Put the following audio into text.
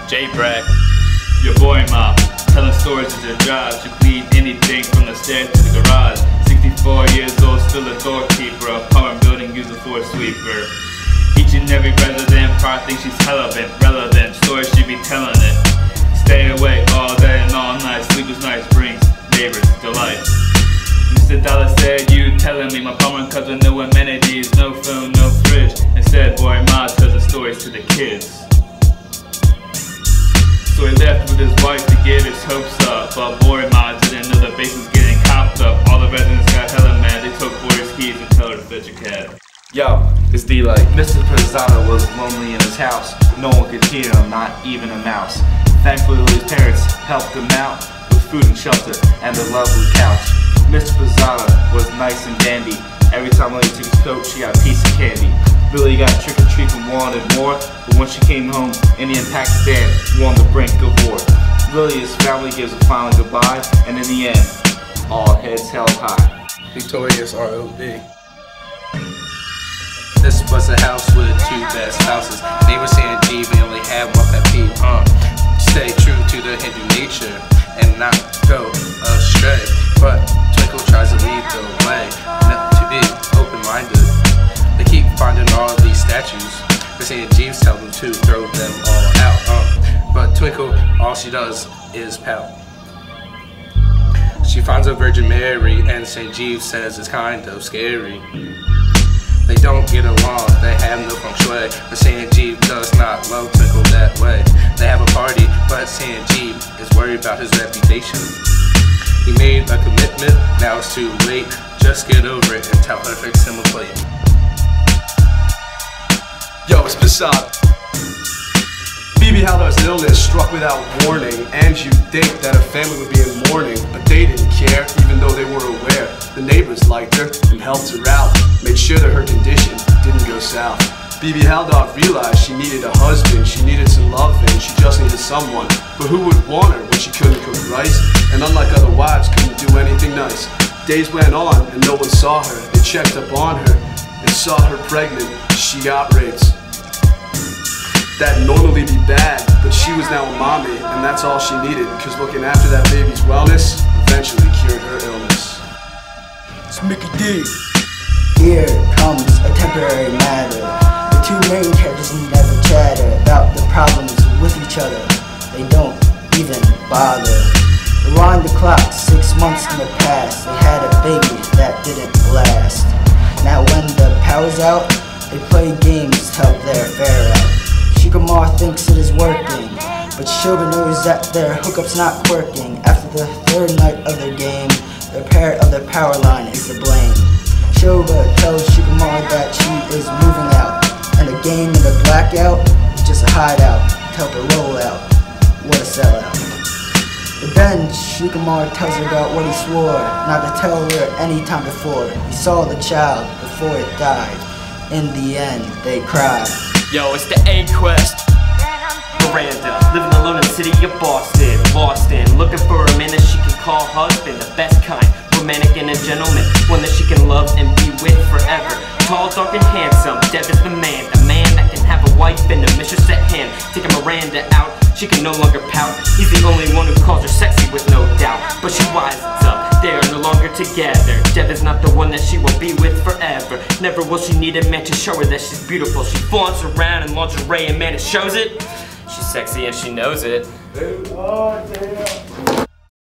J-Brack, your boy mom, telling stories is her job. She clean anything from the stairs to the garage. 64 years old, still a doorkeeper, apartment building user for a sweeper. Each and every resident probably thinks she's relevant, stories she be telling it. Stay awake all day and all night, sleepless nights brings neighbors delight. Mr. Dollar said, you telling me my apartment comes with no amenities, no phone, no fridge. Instead, boy Ma tells the stories to the kids. So he left with his wife to get his hopes up, but boy Ma didn't know the base was getting copped up. All the residents got hella mad, they took boy's keys and told her to fetch a cab. Yo, it's D-Light. Mr. Pizzano was lonely in his house. No one could hear him, not even a mouse. Thankfully his parents helped him out with food and shelter and a lovely couch. Mr. Pizzano was nice and dandy. Every time Lily took his coat, she got a piece of candy. Billy got trick-or-treat and wanted more, but when she came home, India and Pakistan were on the brink of war. Lily, his family gives a final goodbye, and in the end, all heads held high. Victorious R.O.B. This was a house with two best houses. Neighbors saying, gee, we only had one pet peeve. Stay true to the Hindu nature and not go astray. But Twinkle tries to lead the way, not to be open-minded. They keep finding all of these statues. They're saying Jeeves tells them to throw them all out. But Twinkle, all she does is pout. She finds a Virgin Mary and St. Jeeves says it's kind of scary. They don't get along, they have no feng shui, but St. Jeeves does not love Twinkle that way. They have a party, but St. Jeeves is worried about his reputation. He made a commitment, now it's too late. Just get over it and tell her to fix him a plate. Yo, it's Pisada. Phoebe Haldar's illness struck without warning, and you'd think that her family would be in mourning, but they didn't care, even though they were aware. The neighbors liked her and helped her out, made sure that her condition didn't go south. Phoebe Haldar realized she needed a husband, she needed some loving, she just needed someone. But who would want her when she couldn't cook rice? And unlike other wives, couldn't do anything nice. Days went on and no one saw her. They checked up on her and saw her pregnant. She got raped. That'd normally be bad, but she was now a mommy, and that's all she needed, because looking after that baby's wellness eventually cured her illness. It's Mickey D. Here comes a temporary matter. The two main characters never chatter about the problems with each other. They don't even bother. Rewind the clock 6 months in the past. They had a baby that didn't last. Now when the power's out, they play games to help their fare out. Shikamar thinks it is working, but Shoba knows that their hookup's not working. After the third night of their game, the repair of their power line is to blame. Shoba tells Shikamar that she is moving out, and the game in the blackout is just a hideout to help her roll out. What a sellout. But then Shikamar tells her about what he swore not to tell her any time before. He saw the child before it died. In the end, they cried. Yo, it's the A-Quest. Miranda, living alone in the city of Boston. Lost in, looking for a man that she can call husband. The best kind, romantic and a gentleman. One that she can love and be with forever. Tall, dark and handsome, Dev is the man. A man that can have a wife and a mistress at hand. Taking Miranda out, she can no longer pout. He's the only one who calls her sexy with no doubt. But she wisens up, they are no longer together. Dev is not the one that she will be with forever. Never will she need a man to show her that she's beautiful. She flaunts around in lingerie and man, it shows it. She's sexy and she knows it.